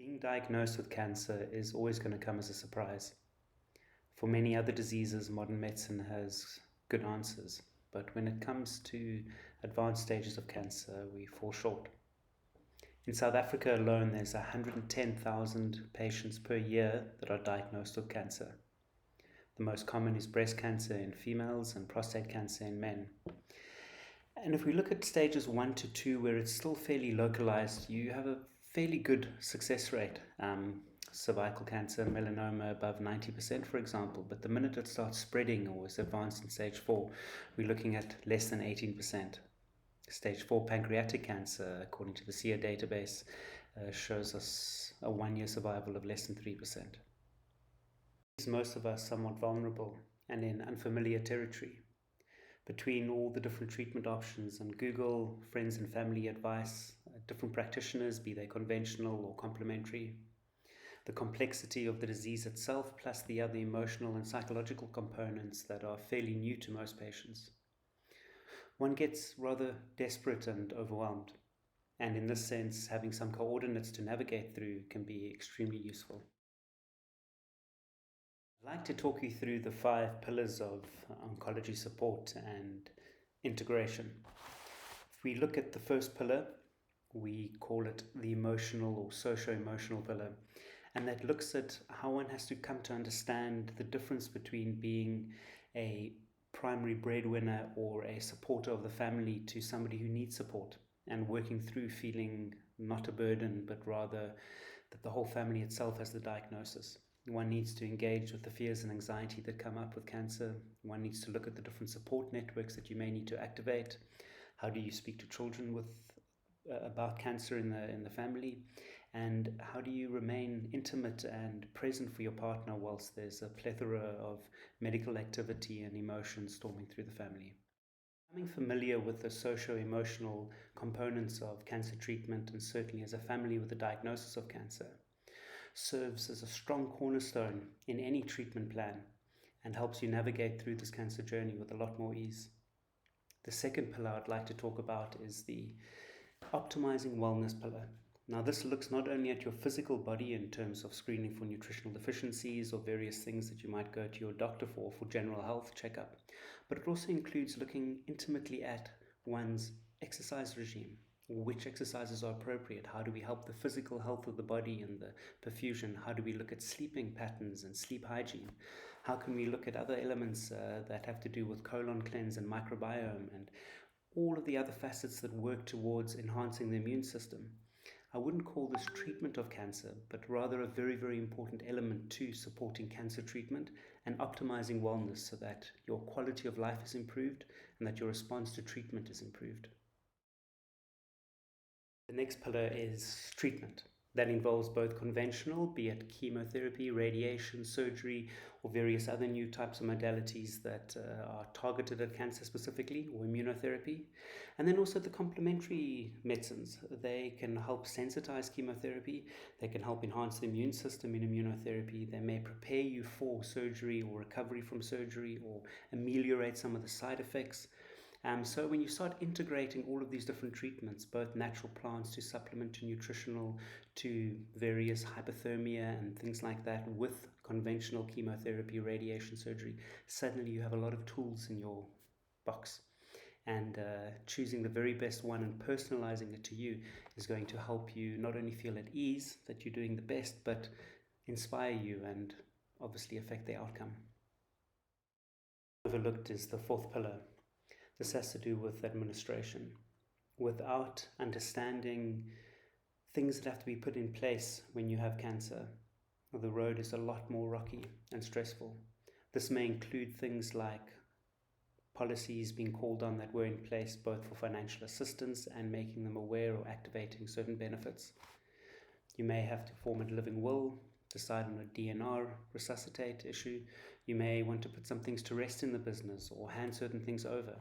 Being diagnosed with cancer is always going to come as a surprise. For many other diseases, modern medicine has good answers, but when it comes to advanced stages of cancer, we fall short. In South Africa alone, there's 110,000 patients per year that are diagnosed with cancer. The most common is breast cancer in females and prostate cancer in men. And if we look at stages 1 to 2, where it's still fairly localized, you have a fairly good success rate. Cervical cancer, melanoma above 90%, for example. But the minute it starts spreading or is advanced in stage 4, we're looking at less than 18%. Stage 4 pancreatic cancer, according to the SEER database, shows us a 1-year survival of less than 3%. Most of us somewhat vulnerable and in unfamiliar territory. Between all the different treatment options and Google, friends and family advice, different practitioners, be they conventional or complementary, the complexity of the disease itself, plus the other emotional and psychological components that are fairly new to most patients, one gets rather desperate and overwhelmed. And in this sense, having some coordinates to navigate through can be extremely useful. I'd like to talk you through the 5 pillars of oncology support and integration. If we look at the first pillar, we call it the emotional or socio-emotional pillar, and that looks at how one has to come to understand the difference between being a primary breadwinner or a supporter of the family to somebody who needs support, and working through feeling not a burden, but rather that the whole family itself has the diagnosis. One needs to engage with the fears and anxiety that come up with cancer. One needs to look at the different support networks that you may need to activate. How do you speak to children about cancer in the family? And how do you remain intimate and present for your partner whilst there's a plethora of medical activity and emotion storming through the family? Becoming familiar with the socio-emotional components of cancer treatment, and certainly as a family with a diagnosis of cancer, serves as a strong cornerstone in any treatment plan and helps you navigate through this cancer journey with a lot more ease. The second pillar I'd like to talk about is the optimizing wellness pillar. Now, this looks not only at your physical body in terms of screening for nutritional deficiencies or various things that you might go to your doctor for general health checkup, but it also includes looking intimately at one's exercise regime. Which exercises are appropriate? How do we help the physical health of the body and the perfusion? How do we look at sleeping patterns and sleep hygiene? How can we look at other elements that have to do with colon cleanse and microbiome and all of the other facets that work towards enhancing the immune system? I wouldn't call this treatment of cancer, but rather a very, very important element to supporting cancer treatment and optimizing wellness so that your quality of life is improved and that your response to treatment is improved. The next pillar is treatment. That involves both conventional, be it chemotherapy, radiation, surgery, or various other new types of modalities that are targeted at cancer specifically, or immunotherapy. And then also the complementary medicines. They can help sensitize chemotherapy. They can help enhance the immune system in immunotherapy. They may prepare you for surgery or recovery from surgery or ameliorate some of the side effects. So when you start integrating all of these different treatments, both natural plants to supplement to nutritional to various hypothermia and things like that, with conventional chemotherapy, radiation, surgery, suddenly you have a lot of tools in your box. And choosing the very best one and personalizing it to you is going to help you not only feel at ease that you're doing the best, but inspire you and obviously affect the outcome. Overlooked is the 4th pillar. This has to do with administration. Without understanding things that have to be put in place when you have cancer, the road is a lot more rocky and stressful. This may include things like policies being called on that were in place both for financial assistance and making them aware or activating certain benefits. You may have to form a living will, decide on a DNR, resuscitate issue. You may want to put some things to rest in the business or hand certain things over.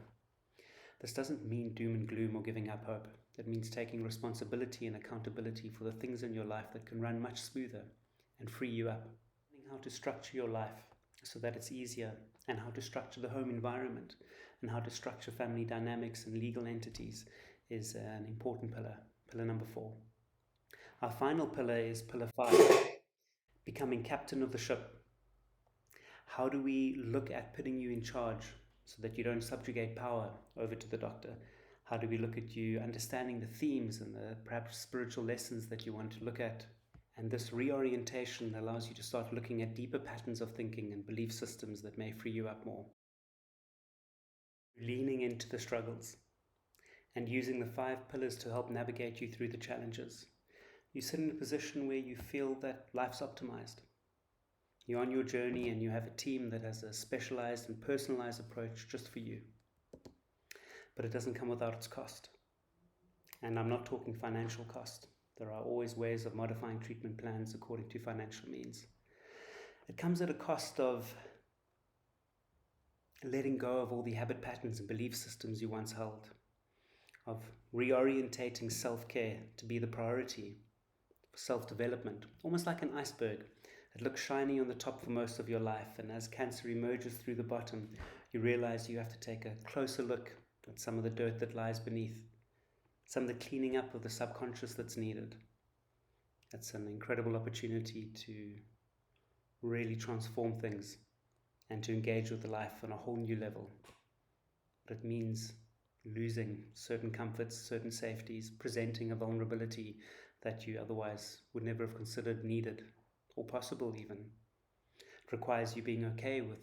This doesn't mean doom and gloom or giving up hope. It means taking responsibility and accountability for the things in your life that can run much smoother and free you up. Learning how to structure your life so that it's easier, and how to structure the home environment, and how to structure family dynamics and legal entities is an important pillar, pillar number 4. Our final pillar is pillar 5, becoming captain of the ship. How do we look at putting you in charge so that you don't subjugate power over to the doctor? How do we look at you understanding the themes and the perhaps spiritual lessons that you want to look at? And this reorientation allows you to start looking at deeper patterns of thinking and belief systems that may free you up more. Leaning into the struggles and using the 5 pillars to help navigate you through the challenges. You sit in a position where you feel that life's optimized. You're on your journey and you have a team that has a specialized and personalized approach just for you. But it doesn't come without its cost. And I'm not talking financial cost. There are always ways of modifying treatment plans according to financial means. It comes at a cost of letting go of all the habit patterns and belief systems you once held, of reorientating self-care to be the priority for self-development, almost like an iceberg. It looks shiny on the top for most of your life, and as cancer emerges through the bottom, you realize you have to take a closer look at some of the dirt that lies beneath, some of the cleaning up of the subconscious that's needed. That's an incredible opportunity to really transform things and to engage with life on a whole new level. But it means losing certain comforts, certain safeties, presenting a vulnerability that you otherwise would never have considered needed or possible even. It requires you being okay with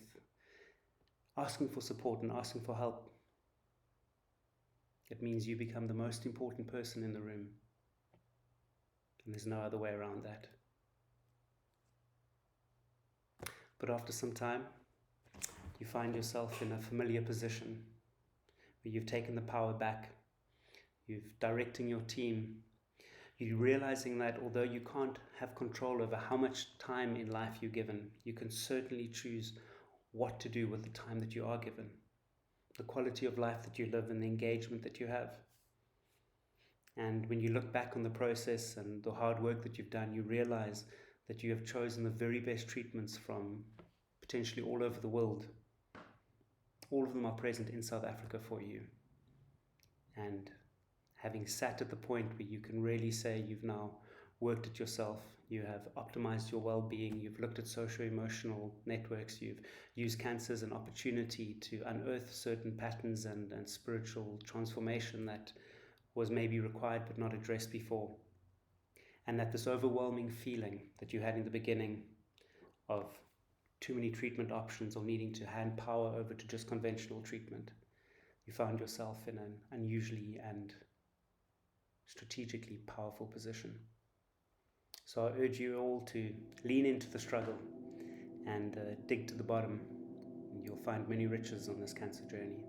asking for support and asking for help. It means you become the most important person in the room. And there's no other way around that. But after some time, you find yourself in a familiar position where you've taken the power back, you're directing your team, you're realizing that although you can't have control over how much time in life you're given, you can certainly choose what to do with the time that you are given, the quality of life that you live and the engagement that you have. And when you look back on the process and the hard work that you've done, you realize that you have chosen the very best treatments from potentially all over the world. All of them are present in South Africa for you. And having sat at the point where you can really say you've now worked at yourself, you have optimized your well-being, you've looked at socio-emotional networks, you've used cancer as an opportunity to unearth certain patterns and spiritual transformation that was maybe required but not addressed before. And that this overwhelming feeling that you had in the beginning of too many treatment options or needing to hand power over to just conventional treatment, you found yourself in an unusually and strategically powerful position. So I urge you all to lean into the struggle and dig to the bottom, and you'll find many riches on this cancer journey.